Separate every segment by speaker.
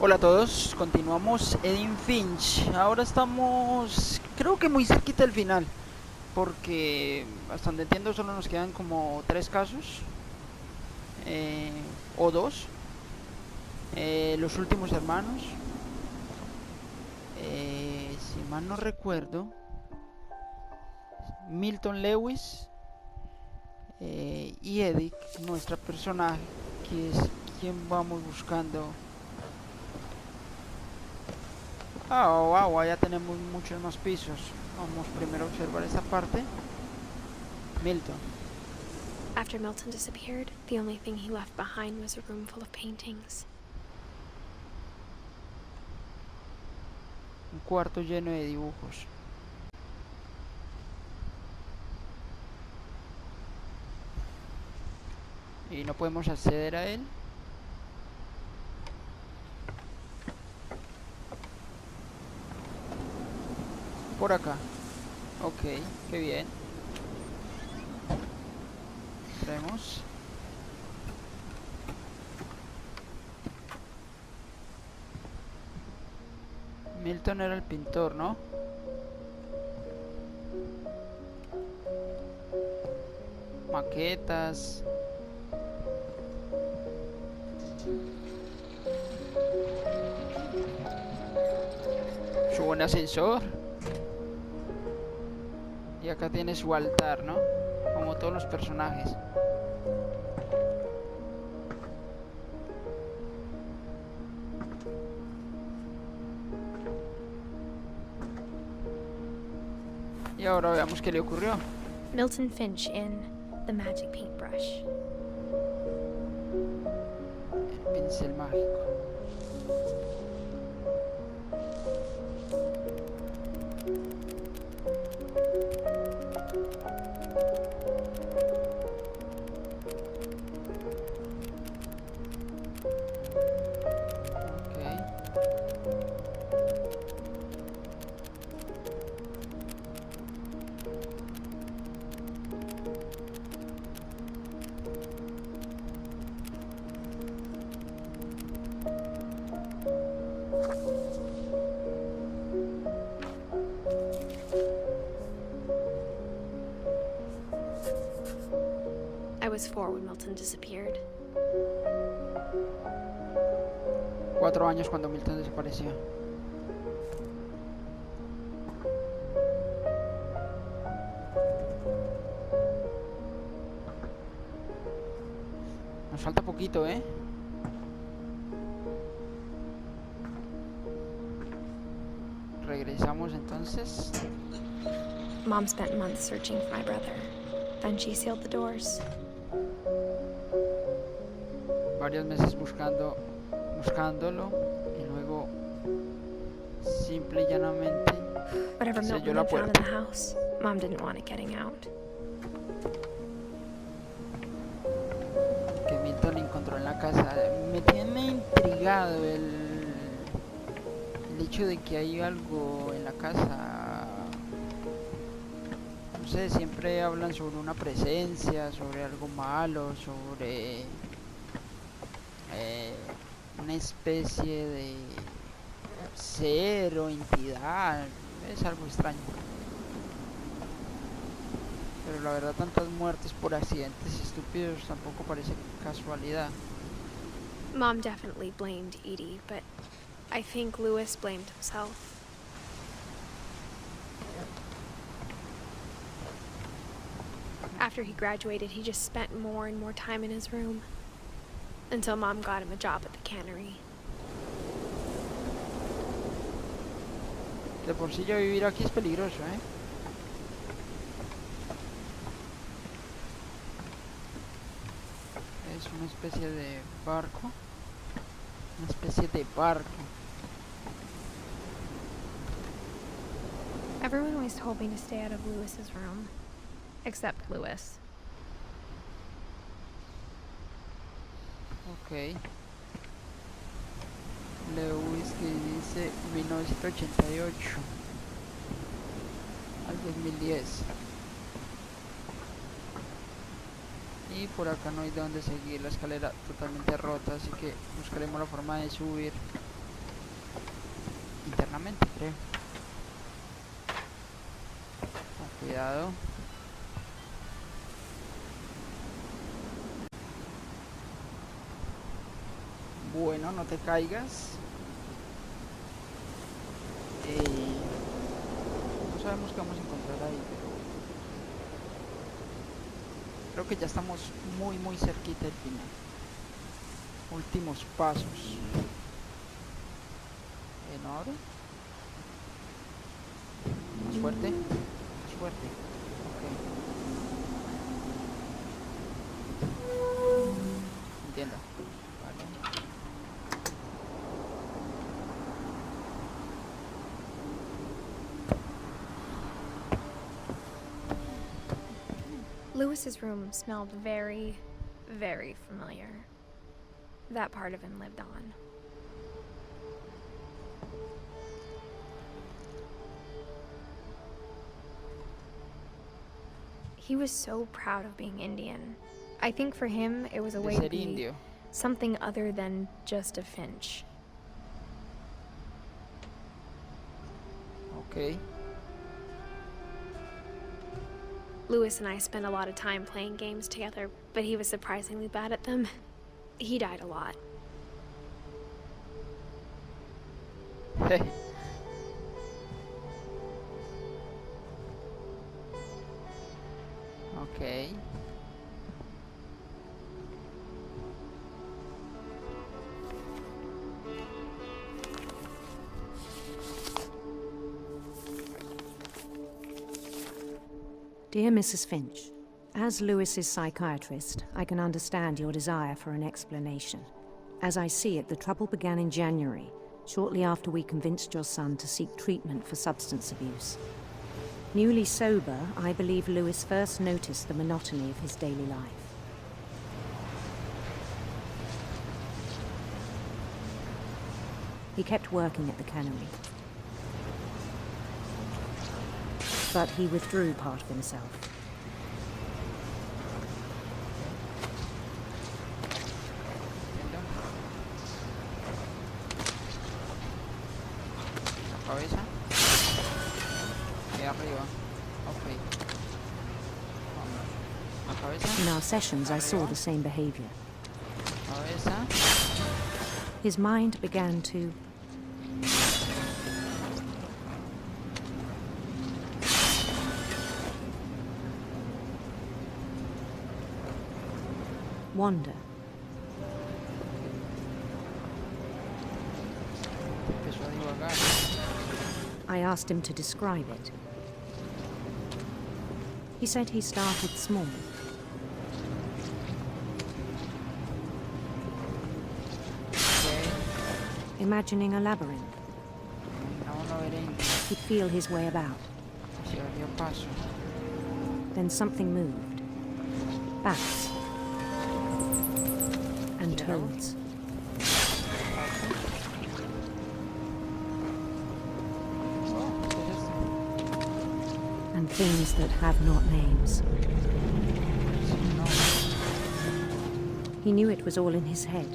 Speaker 1: Hola a todos, continuamos Edith Finch. Ahora estamos, creo que muy cerquita del final, porque hasta donde entiendo solo nos quedan como 3 casos, eh, o 2. Los últimos hermanos, si mal no recuerdo, Milton Lewis y Edith, nuestra personaje, que es quien vamos buscando. Wow, ya tenemos muchos más pisos. Vamos primero a observar esta parte. Milton.
Speaker 2: After Milton disappeared, the only thing he left behind was a room full of paintings.
Speaker 1: Un cuarto lleno de dibujos. Y no podemos acceder a él. Por acá. Ok, qué bien. Entremos. Milton era el pintor, ¿no? Maquetas. Su buen ascensor. Y acá tiene su altar, ¿no? Como todos los personajes. Y ahora veamos qué le ocurrió.
Speaker 2: Milton Finch in The Magic Paintbrush.
Speaker 1: El pincel mágico.
Speaker 2: I was 4 when Milton disappeared.
Speaker 1: 4 años cuando Milton desapareció. Nos falta poquito, ¿eh? Regresamos entonces.
Speaker 2: Mom spent months searching for my brother. Then she sealed the doors.
Speaker 1: Varios meses buscándolo y luego simple y llanamente
Speaker 2: Whatever
Speaker 1: selló
Speaker 2: Milton
Speaker 1: la
Speaker 2: had found in
Speaker 1: puerta.
Speaker 2: the house, Mom didn't want it getting out.
Speaker 1: Que Milton encontró en la casa. Me tiene intrigado el hecho de que hay algo en la casa. No sé, siempre hablan sobre una presencia, sobre algo malo, sobre una especie de ser o entidad. Es algo extraño. Pero la verdad, tantas muertes por accidentes estúpidos tampoco parece casualidad.
Speaker 2: Mom definitely blamed Edie, but I think Lewis blamed himself. After he graduated, he just spent more and more time in his room. Until Mom got him a job at the cannery.
Speaker 1: De por sí ya vivir aquí es peligroso, ¿eh? Es una especie de barco. Una especie de barco.
Speaker 2: Everyone always told me to stay out of Lewis's room. Except Lewis.
Speaker 1: Ok. Lewis, que dice 1988 al 2010. Y por acá no hay de dónde seguir, la escalera totalmente rota, así que buscaremos la forma de subir eternamente, creo. Con cuidado. Bueno, no te caigas. No sabemos qué vamos a encontrar ahí, pero creo que ya estamos muy cerquita del final. Últimos pasos. ¿No ahora? Más fuerte. Más fuerte. Ok. Entiendo. Vale.
Speaker 2: Lewis's room smelled very, very familiar. That part of him lived on. He was so proud of being Indian. I think for him, it was a way to be
Speaker 1: indio.
Speaker 2: Something other than just a Finch.
Speaker 1: Okay.
Speaker 2: Lewis and I spent a lot of time playing games together, but he was surprisingly bad at them. He died a lot.
Speaker 1: Okay.
Speaker 3: Dear Mrs. Finch, as Lewis's psychiatrist, I can understand your desire for an explanation. As I see it, the trouble began in January, shortly after we convinced your son to seek treatment for substance abuse. Newly sober, I believe Lewis first noticed the monotony of his daily life. He kept working at the cannery. But he withdrew part of himself.
Speaker 1: Cabeza. Y arriba. Okay. La cabeza.
Speaker 3: In our sessions, I saw the same behavior.
Speaker 1: Cabeza.
Speaker 3: His mind began to wander.
Speaker 1: Empezó a divagar.
Speaker 3: I asked him to describe it. He said he started small.
Speaker 1: Okay.
Speaker 3: Imagining a labyrinth.
Speaker 1: Una laberinto.
Speaker 3: He'd feel his way about.
Speaker 1: Se abrió paso.
Speaker 3: Then something moved. Bats. And toads. And things that have not names. He knew it was all in his head.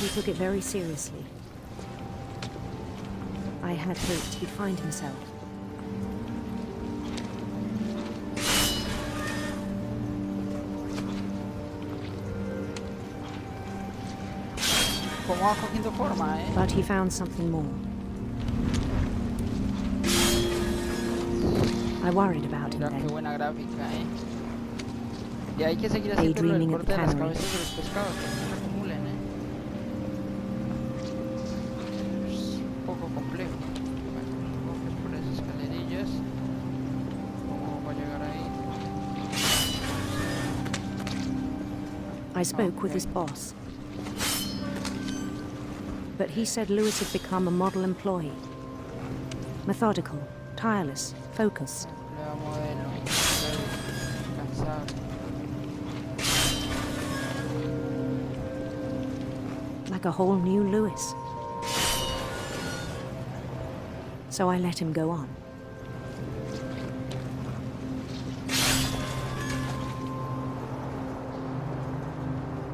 Speaker 3: He took it very seriously. I had hoped he'd find himself.
Speaker 1: Como va cogiendo forma, eh.
Speaker 3: But he found something more. I worried about him
Speaker 1: Mira qué
Speaker 3: then.
Speaker 1: buena gráfica, eh. Y hay que seguir haciendo el
Speaker 3: Daydreaming at
Speaker 1: corte
Speaker 3: the
Speaker 1: de las
Speaker 3: cannery.
Speaker 1: cabezas de los pescados, que no se acumulen, eh. Es un poco complejo. Bueno, coges por las escalerillas. ¿Cómo va a llegar ahí?
Speaker 3: I spoke with his boss. But he said Lewis had become a model employee. Methodical, tireless, focused.
Speaker 1: Empleo modelo, cansado.
Speaker 3: Like a whole new Lewis. So I let him go on.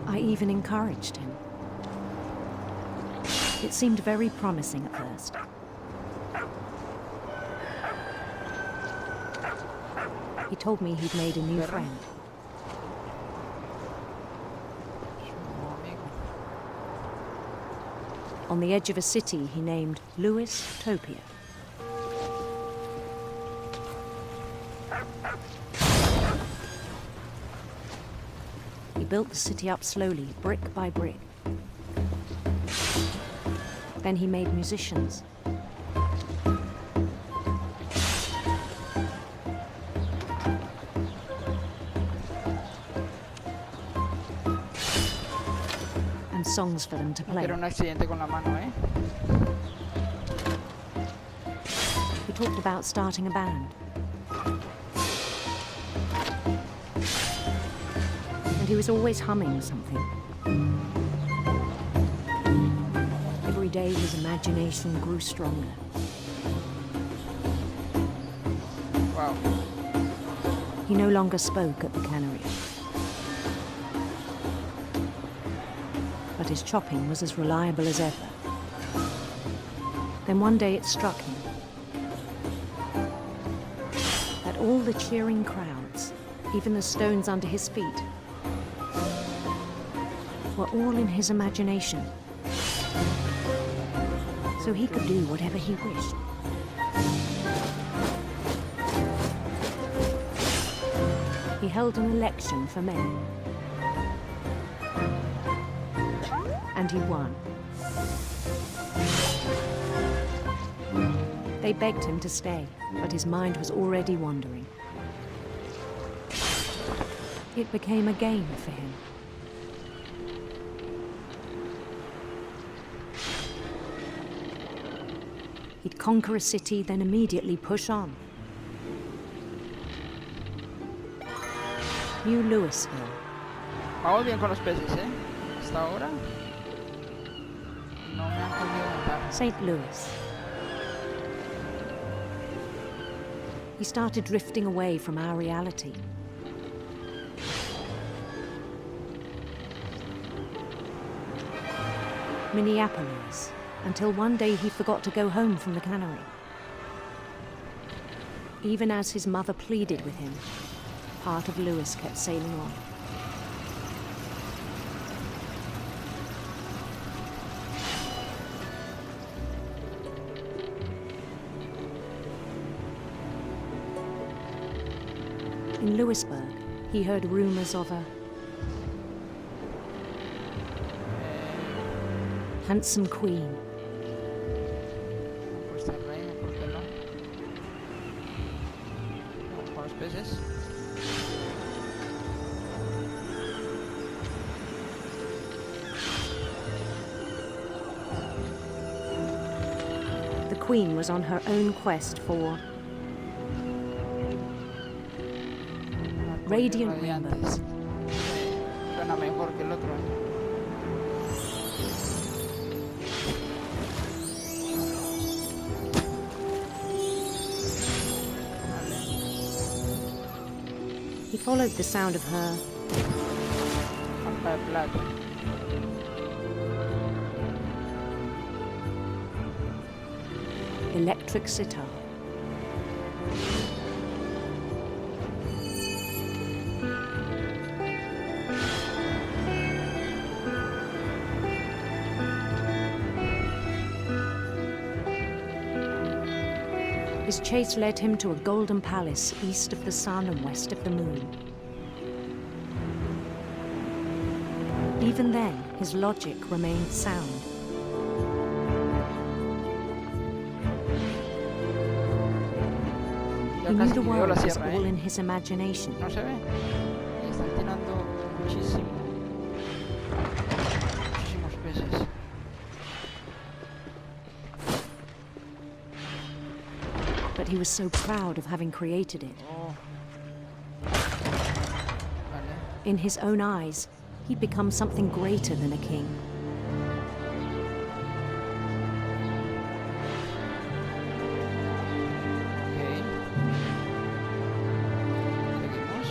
Speaker 3: I even encouraged him. It seemed very promising at first. He told me he'd made a new friend. On the edge of a city he named Lewis Topia. He built the city up slowly, brick by brick. Then he made musicians. And songs for them to play.
Speaker 1: Era un accidente con la mano, ¿eh?
Speaker 3: He talked about starting a band. And he was always humming something. Every day his imagination grew stronger.
Speaker 1: Wow.
Speaker 3: He no longer spoke at the cannery. But his chopping was as reliable as ever. Then one day it struck him that all the cheering crowds, even the stones under his feet, were all in his imagination. So he could do whatever he wished. He held an election for mayor. And he won. They begged him to stay, but his mind was already wandering. It became a game for him. He'd conquer a city, then immediately push on. New Louisville.
Speaker 1: Vamos bien con los peces, ¿eh? Hasta ahora no me han podido matar.
Speaker 3: St. Louis. He started drifting away from our reality. Minneapolis, until one day he forgot to go home from the cannery. Even as his mother pleaded with him, part of Louis kept sailing on. In Louisburg, he heard rumors of a handsome queen.
Speaker 1: Pues está reina, ¿por qué no? Vamos con los peces.
Speaker 3: The queen was on her own quest for radiant rainbows.
Speaker 1: Suena mejor que el otro.
Speaker 3: He followed the sound of her
Speaker 1: Pampa de plata.
Speaker 3: electric sitar. His chase led him to a golden palace east of the sun and west of the moon. Even then, his logic remained sound. He knew the world was all in his imagination.
Speaker 1: No se ve. Y están tirando muchísimos peces.
Speaker 3: But he was so proud of having created it.
Speaker 1: Oh. Vale.
Speaker 3: In his own eyes, he'd become something greater than a king.
Speaker 1: Okay. Seguimos.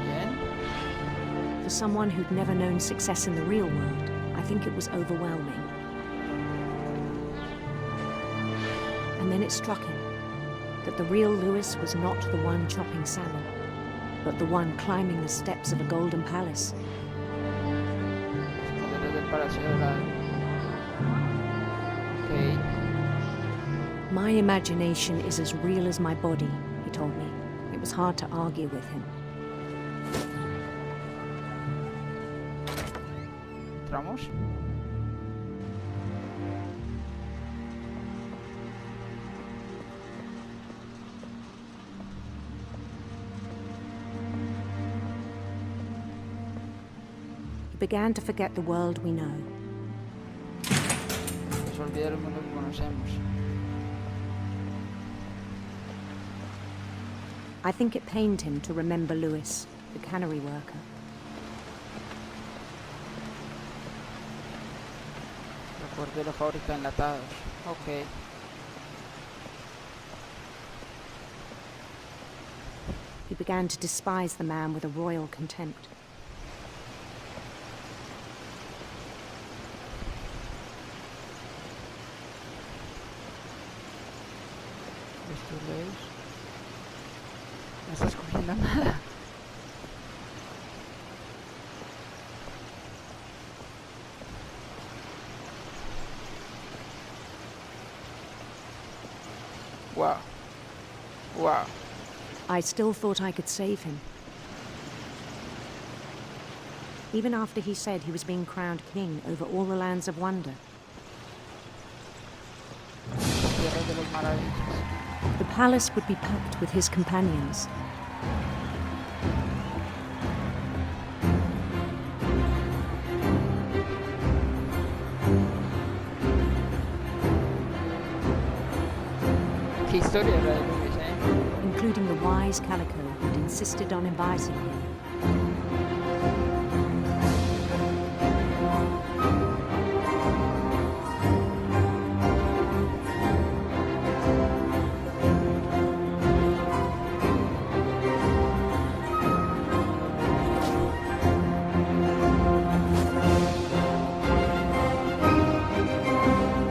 Speaker 1: Bien.
Speaker 3: For someone who'd never known success in the real world, I think it was overwhelming. And then it struck him that the real Lewis was not the one chopping salmon, but the one climbing the steps of a golden palace.
Speaker 1: Okay.
Speaker 3: My imagination is as real as my body, he told me. It was hard to argue with him.
Speaker 1: Entramos.
Speaker 3: He began to forget the world we know.
Speaker 1: Se olvida el mundo que conocemos.
Speaker 3: I think it pained him to remember Lewis, the cannery worker.
Speaker 1: Recuerdo la fábrica de enlatados. Okay.
Speaker 3: He began to despise the man with a royal contempt.
Speaker 1: ¿Esto lees? No estás cogiendo nada. Wow. Wow.
Speaker 3: I still thought I could save him. Even after he said he was being crowned king over all the lands of wonder.
Speaker 1: Tierra de los Maravillas.
Speaker 3: The palace would be packed with his companions.
Speaker 1: Qué historia la de Lewis,
Speaker 3: Including the wise Calico who'd insisted on inviting him.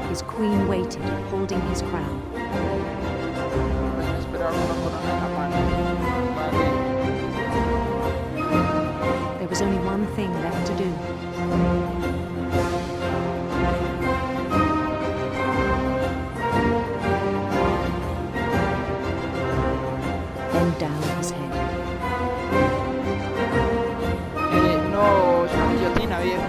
Speaker 3: His queen waited, holding his crown.
Speaker 1: Esperar una corona en la mano. Vale.
Speaker 3: There was only one thing left to do. Bend down his head.
Speaker 1: No, es una guillotina, viejo.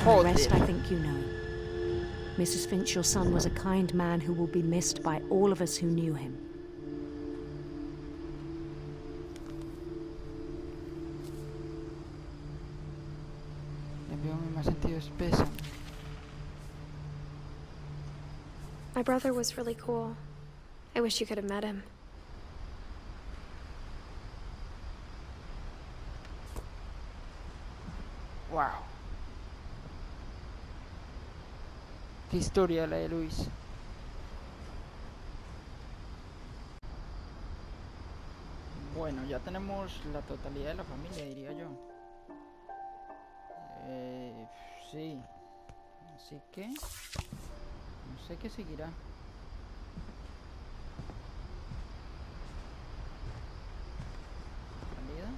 Speaker 3: The rest I think you know. Mrs. Finch, your son was a kind man who will be missed by all of us who knew him.
Speaker 1: Le envío mi más sentido pésame.
Speaker 2: My brother was really cool. I wish you could have met him.
Speaker 1: Wow. Qué historia la de Luis. Bueno, ya tenemos la totalidad de la familia, diría yo. Sí. Así que no sé qué seguirá. Salida.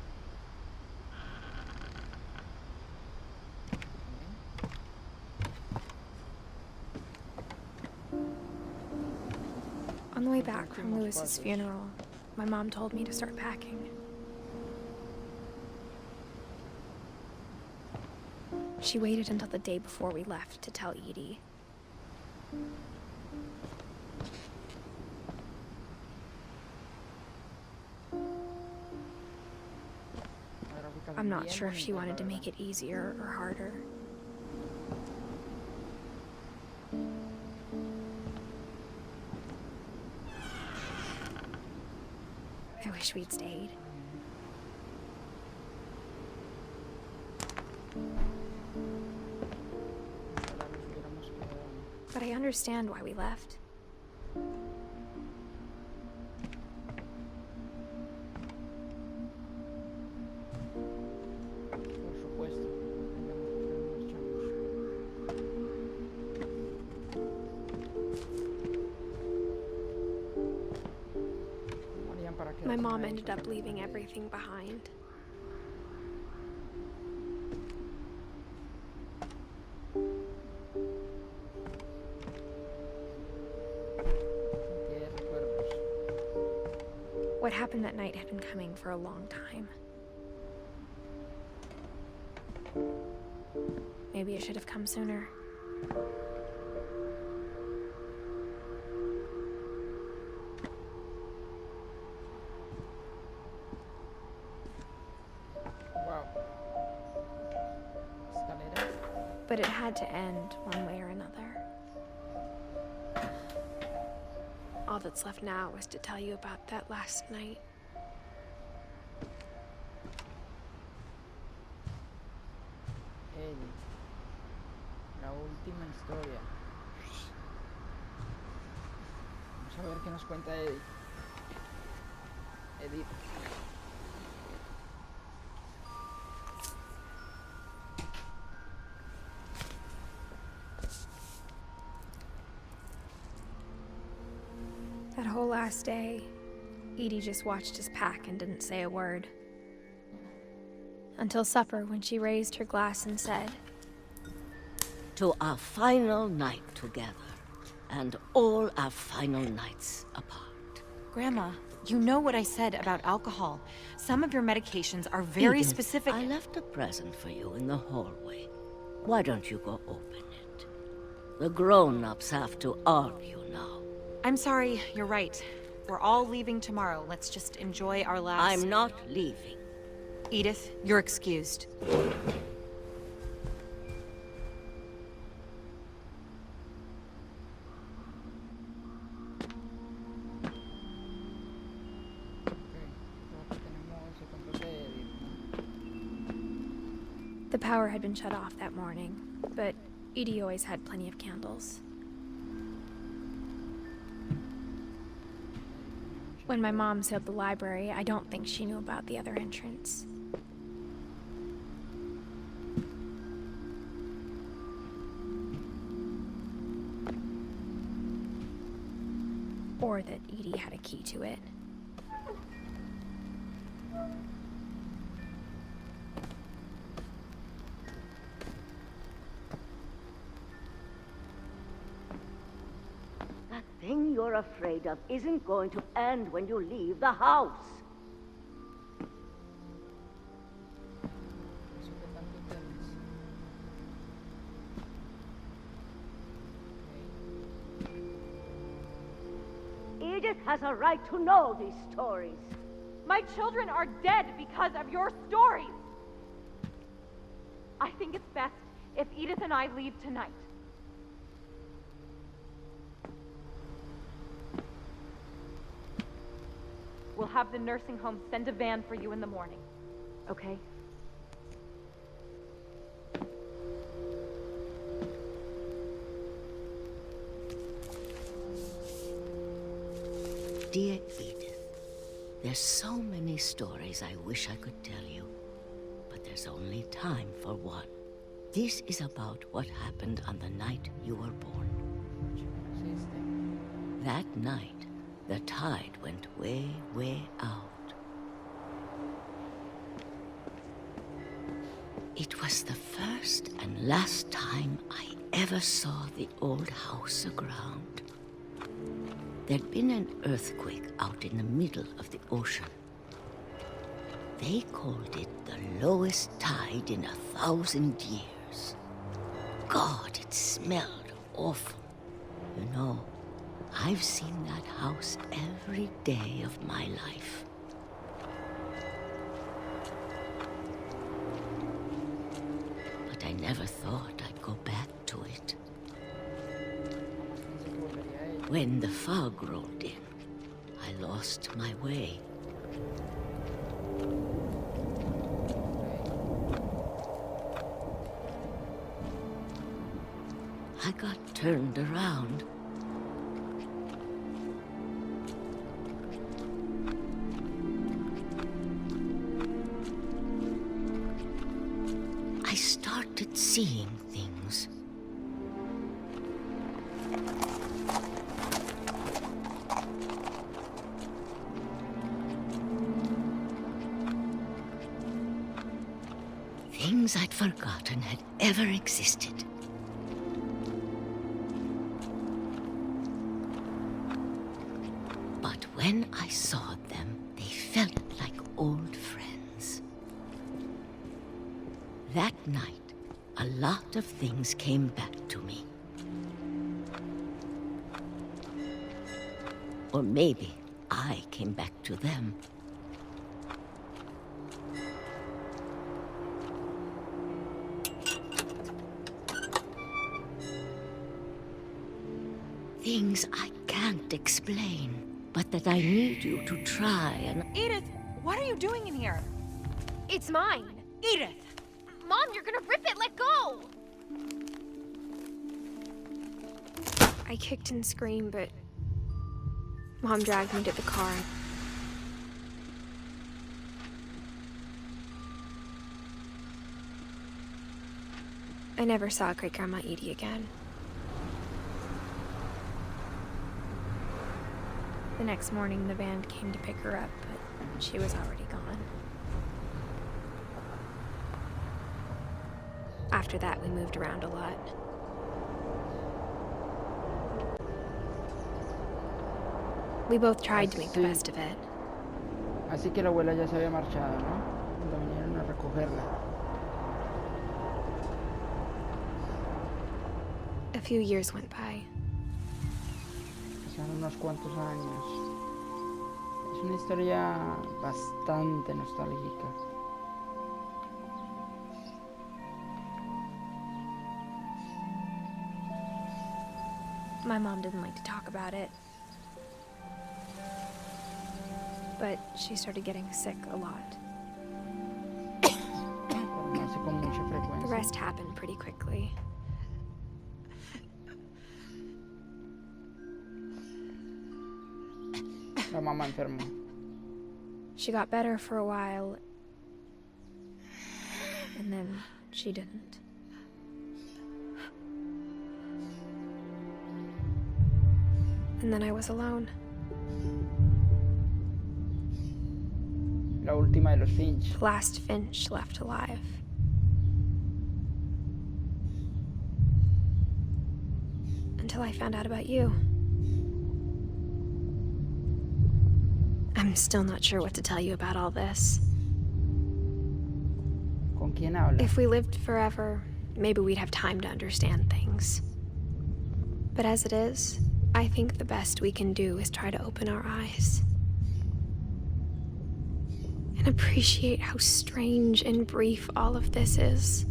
Speaker 2: On the way back from Lewis's funeral, my mom told me to start packing. She waited until the day before we left to tell Edie. I'm not sure if she wanted to make it easier or harder. I wish we'd stayed. But I understand why we left. My mom ended up leaving everything behind.
Speaker 1: Cantidad de recuerdos.
Speaker 2: What happened that night had been coming for a long time. Maybe it should have come sooner.
Speaker 1: Wow. Escalera.
Speaker 2: But it had to end one way or another. All that's left now is to tell you about that last night.
Speaker 1: Eddie. La última historia. Vamos a ver qué nos cuenta Eddie. Edith.
Speaker 2: That whole last day, Edie just watched us pack and didn't say a word. Until supper, when she raised her glass and said,
Speaker 4: To our final night together, and all our final nights apart.
Speaker 5: Grandma, you know what I said about alcohol. Some of your medications are very
Speaker 4: Edith,
Speaker 5: specific.
Speaker 4: I left a present for you in the hallway. Why don't you go open it? The grown-ups have to argue now.
Speaker 5: I'm sorry, you're right. We're all leaving tomorrow. Let's just enjoy our last...
Speaker 4: I'm not leaving.
Speaker 5: Edith, you're excused.
Speaker 2: the power had been shut off that morning, but Edie always had plenty of candles. When my mom sealed the library, I don't think she knew about the other entrance. Or that Edie had a key to it.
Speaker 4: That thing you're afraid of isn't going to end when you leave the house.
Speaker 1: Eso que tanto temes.
Speaker 4: Edith has a right to know these stories.
Speaker 6: My children are dead because of your stories. I think it's best if Edith and I leave tonight. We'll have the nursing home send a van for you in the morning, okay?
Speaker 4: Dear Edith, there's so many stories I wish I could tell you, but there's only time for one. This is about what happened on the night you were born. That night, the tide went way, way out. It was the first and last time I ever saw the old house aground. There'd been an earthquake out in the middle of the ocean. They called it the lowest tide in 1,000 years. God, it smelled awful. You know, I've seen that house every day of my life. But I never thought I'd go back to it. When the fog rolled in, I lost my way. I got turned around. I started seeing things. forgotten had ever existed. But when I saw them, they felt like old friends. That night, a lot of things came back to me. Or maybe I came back to them. Things I can't explain, but that I need you to try and...
Speaker 5: Edith, what are you doing in here?
Speaker 2: It's mine.
Speaker 5: Edith!
Speaker 2: Mom, you're gonna rip it. Let go. I kicked and screamed, but Mom dragged me to the car. I never saw Great Grandma Edie again. The next morning, the band came to pick her up, but she was already gone. After that, we moved around a lot. We both tried to make the best of it.
Speaker 1: Así que la abuela ya se había marchado, ¿no? Cuando vinieron a recogerla.
Speaker 2: A few years went by.
Speaker 1: Pasaron unos cuantos años. Es una historia bastante nostálgica.
Speaker 2: My mom didn't like to talk about it. But she started getting sick a lot.
Speaker 1: Formarse con mucha
Speaker 2: The
Speaker 1: frecuencia.
Speaker 2: rest happened pretty quickly.
Speaker 1: La mamá enfermó.
Speaker 2: She got better for a while, and then she didn't. And then I was alone.
Speaker 1: La última de los Finch.
Speaker 2: The last Finch left alive. Until I found out about you. I'm still not sure what to tell you about all this.
Speaker 1: ¿Con quién habla?
Speaker 2: If we lived forever, maybe we'd have time to understand things. But as it is, I think the best we can do is try to open our eyes. And appreciate how strange and brief all of this is.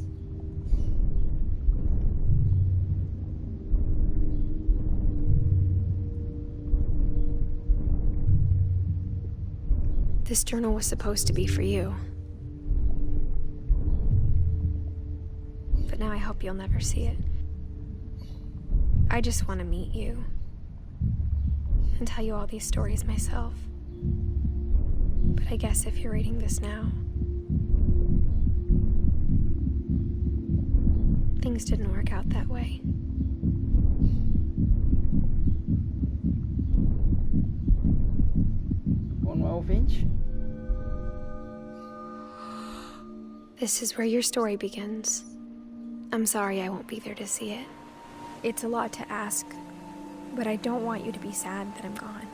Speaker 2: This journal was supposed to be for you. But now I hope you'll never see it. I just want to meet you and tell you all these stories myself. But I guess if you're reading this now, things didn't work out that way.
Speaker 1: ¿Un nuevo Finch?
Speaker 2: This is where your story begins. I'm sorry I won't be there to see it. It's a lot to ask, but I don't want you to be sad that I'm gone.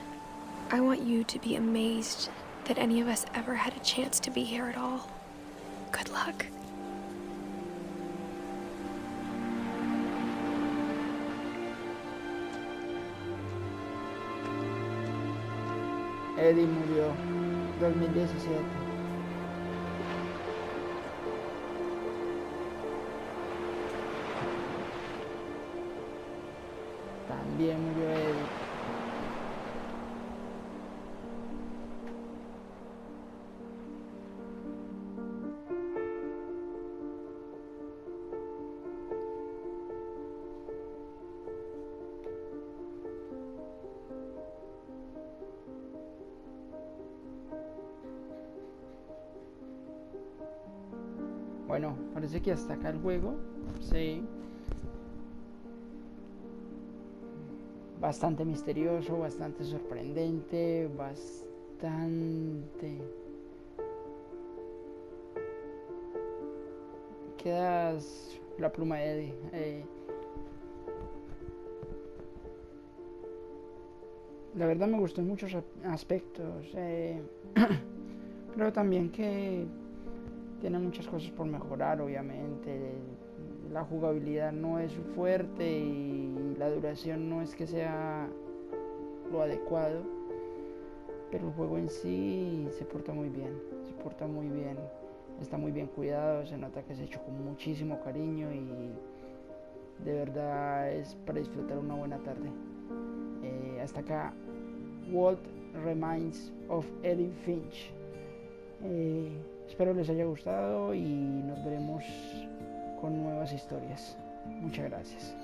Speaker 2: I want you to be amazed that any of us ever had a chance to be here at all. Good luck.
Speaker 1: Eddie murió 2017. También murió Eddie. Bueno, parece que hasta acá el juego. Sí. Bastante misterioso, bastante sorprendente, bastante... quedas la pluma de Eddie. La verdad me gustó en muchos aspectos. Creo también que tiene muchas cosas por mejorar, obviamente. La jugabilidad no es su fuerte y la duración no es que sea lo adecuado, pero el juego en sí se porta muy bien, está muy bien cuidado, se nota que se ha hecho con muchísimo cariño y de verdad es para disfrutar una buena tarde. Hasta acá, Remains of Edith Finch. Espero les haya gustado y nos veremos con nuevas historias. Muchas gracias.